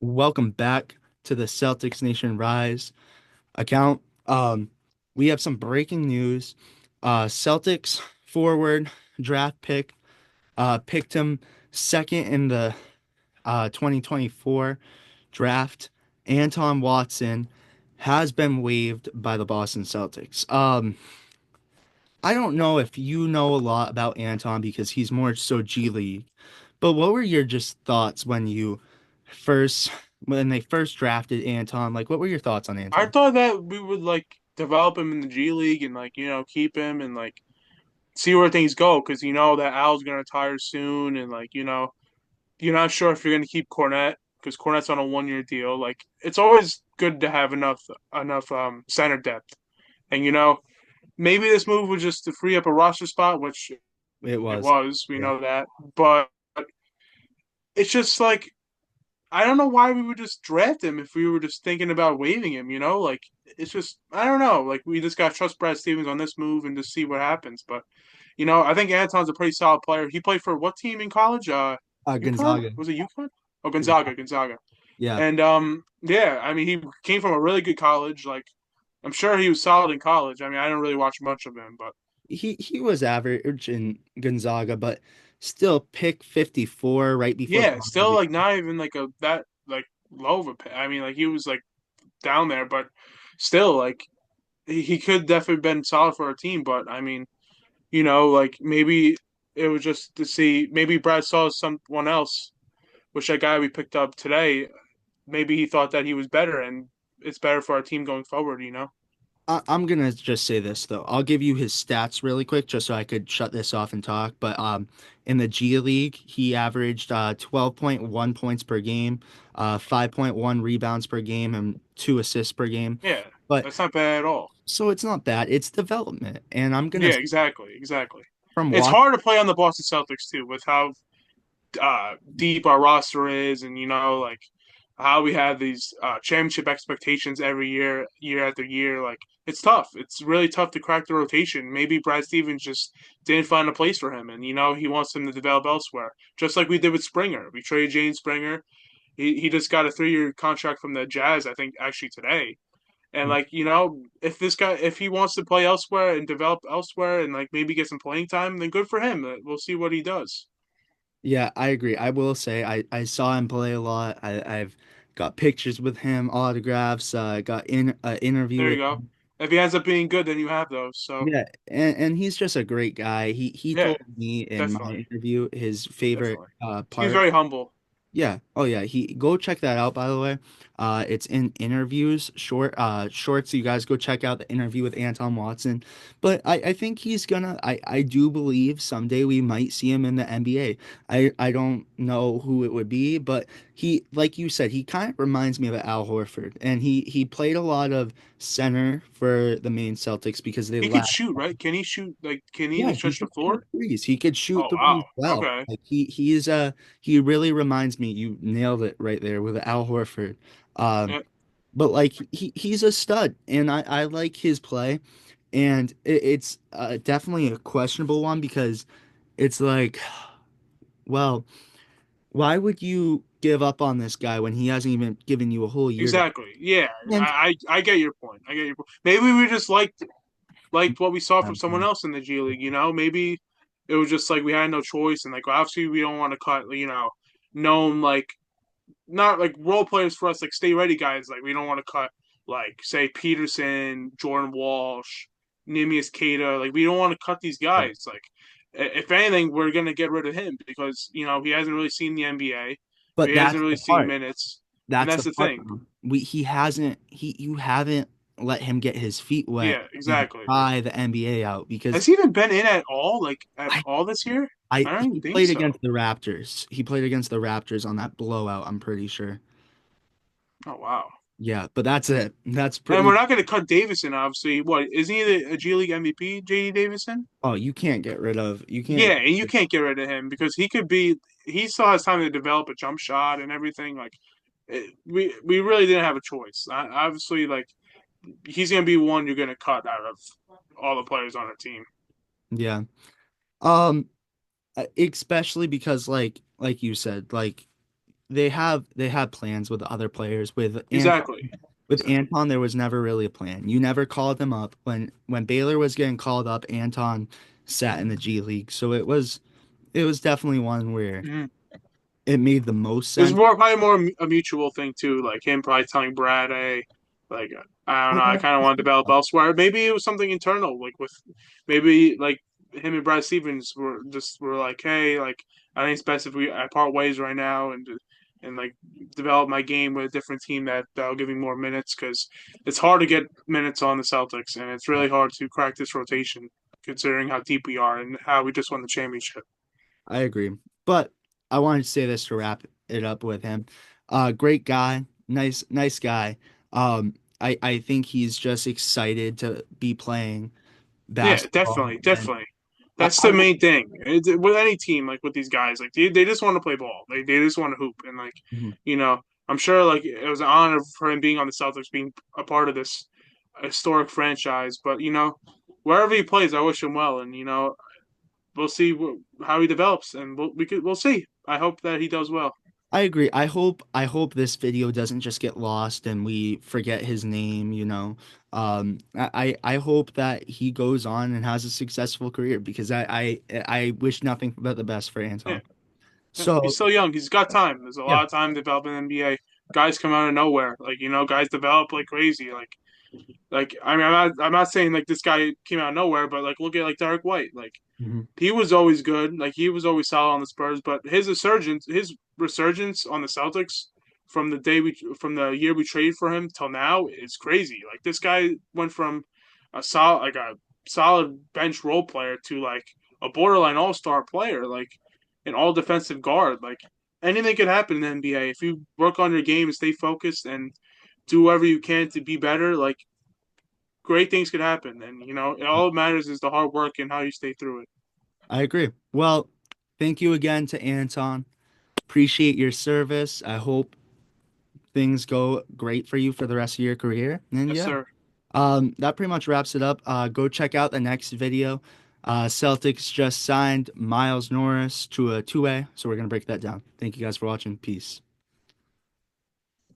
Welcome back to the Celtics Nation Rise account. We have some breaking news. Celtics forward draft pick picked him second in the 2024 draft. Anton Watson has been waived by the Boston Celtics. I don't know if you know a lot about Anton because he's more so G League, but what were your just thoughts first when they first drafted Anton? Like, what were your thoughts on I Anton? thought that we would develop him in the G League and keep him and see where things go because that Al's gonna retire soon and you're not sure if you're gonna keep Cornette because Cornette's on a 1 year deal. Like it's always good to have enough center depth and maybe this move was just to free up a roster spot, which It it was. was. We Yeah. know that, but it's just I don't know why we would just draft him if we were just thinking about waiving him, it's just I don't know. Like we just gotta trust Brad Stevens on this move and just see what happens. But I think Anton's a pretty solid player. He played for what team in college? UConn? Gonzaga. Was it UConn? Oh, Gonzaga. Gonzaga. Yeah. And yeah, I mean he came from a really good college. Like I'm sure he was solid in college. I mean, I didn't really watch much of him, but He was average in Gonzaga, but still pick 54 right before the yeah, still lottery. not even a that low of a pay. I mean, he was down there, but still he could definitely been solid for our team, but I mean, maybe it was just to see maybe Brad saw someone else, which that guy we picked up today, maybe he thought that he was better and it's better for our team going forward. I'm gonna just say this though. I'll give you his stats really quick, just so I could shut this off and talk. But in the G League, he averaged 12.1 points per game, 5.1 rebounds per game, and 2 assists per game. Yeah, But that's not bad at all. so it's not bad. It's development, and I'm gonna Yeah, exactly, exactly. from It's watch. hard to play on the Boston Celtics too with how deep our roster is, and how we have these championship expectations every year, year after year. Like it's tough. It's really tough to crack the rotation. Maybe Brad Stevens just didn't find a place for him, and he wants him to develop elsewhere, just like we did with Springer. We traded James Springer. He just got a 3 year contract from the Jazz, I think, actually today. And if he wants to play elsewhere and develop elsewhere and maybe get some playing time, then good for him. We'll see what he does. Yeah, I agree. I will say I saw him play a lot. I've got pictures with him, autographs. Got in interview There you with go. him. If he ends up being good, then you have those. So Yeah, and he's just a great guy. He yeah, told me in my definitely, interview his favorite definitely. Seems part. very humble. Yeah. Oh yeah. He go check that out by the way. It's in interviews, shorts. You guys go check out the interview with Anton Watson. But I think he's gonna I do believe someday we might see him in the NBA. I don't know who it would be, but he like you said, he kind of reminds me of Al Horford. And he played a lot of center for the main Celtics because they He could lacked. shoot, right? Can he shoot? Can he Yeah, he stretch the could shoot floor? threes. He could shoot Oh wow. threes well. Okay. Like he really reminds me. You nailed it right there with Al Horford. Um, Yeah, but like he's a stud, and I like his play, and it's definitely a questionable one because it's like, well, why would you give up on this guy when he hasn't even given you a whole year to? exactly. Yeah, And I get your point. I get your point. Maybe we just liked what we saw from someone else in the G League. Maybe it was just we had no choice, and obviously we don't want to cut known not role players for us, stay ready guys. We don't want to cut say Peterson, Jordan Walsh, Nimius Keita. We don't want to cut these guys. If anything, we're gonna get rid of him because he hasn't really seen the NBA, or but he hasn't that's really the seen part. minutes, and That's the that's the part. thing. Though. He hasn't you haven't let him get his feet wet Yeah, and exactly. try the NBA out because Has he even been in at all? At I all this year? I don't even he think played so. against the Raptors. He played against the Raptors on that blowout, I'm pretty sure. Oh wow. Yeah, but that's it. That's And we're pretty. not going to cut Davison, obviously. What isn't he a G League MVP, JD Davison? Oh, you can't get rid of. You Yeah, can't. and you can't get rid of him because he could be. He still has time to develop a jump shot and everything. We really didn't have a choice. Obviously, he's gonna be one you're gonna cut out of all the players on our team. Yeah. Um, especially because like you said, like they have plans with other players. Exactly. With Exactly. Anton, there was never really a plan. You never called him up when Baylor was getting called up. Anton sat in the G League, so it was definitely one where Mhm. it made the most It was sense. more probably more a mutual thing too, like him probably telling Brad, "Hey, like I don't know, I kind of want to develop elsewhere." Maybe it was something internal, like with maybe like him and Brad Stevens were like, "Hey, like I think it's best if I part ways right now and like develop my game with a different team that'll give me more minutes because it's hard to get minutes on the Celtics and it's really hard to crack this rotation considering how deep we are and how we just won the championship." I agree, but I wanted to say this to wrap it up with him. Great guy, nice guy. I think he's just excited to be playing Yeah, basketball, definitely, and definitely. That's I the main thing. With any team, like with these guys, like they just want to play ball. They just want to hoop, and like Mhm. I'm sure like it was an honor for him being on the Celtics, being a part of this historic franchise. But wherever he plays, I wish him well, and we'll see how he develops, and we'll see. I hope that he does well. I agree. I hope this video doesn't just get lost and we forget his name, you know. I hope that he goes on and has a successful career because I wish nothing but the best for Yeah, Anton. yeah. He's So still young. He's got time. There's a yeah. lot of time developing in the NBA. Guys come out of nowhere, like guys develop like crazy, like I mean, I'm not saying like this guy came out of nowhere, but like look at like Derek White. Like Mhm. he was always good. Like he was always solid on the Spurs, but his resurgence on the Celtics from the year we traded for him till now is crazy. Like this guy went from a solid bench role player to like a borderline all-star player, like an all defensive guard. Like anything could happen in the NBA if you work on your game and stay focused and do whatever you can to be better. Like great things could happen. And all that matters is the hard work and how you stay through it. I agree. Well, thank you again to Anton. Appreciate your service. I hope things go great for you for the rest of your career. And Yes, yeah. sir. That pretty much wraps it up. Go check out the next video. Celtics just signed Miles Norris to a two-way, so we're gonna break that down. Thank you guys for watching. Peace.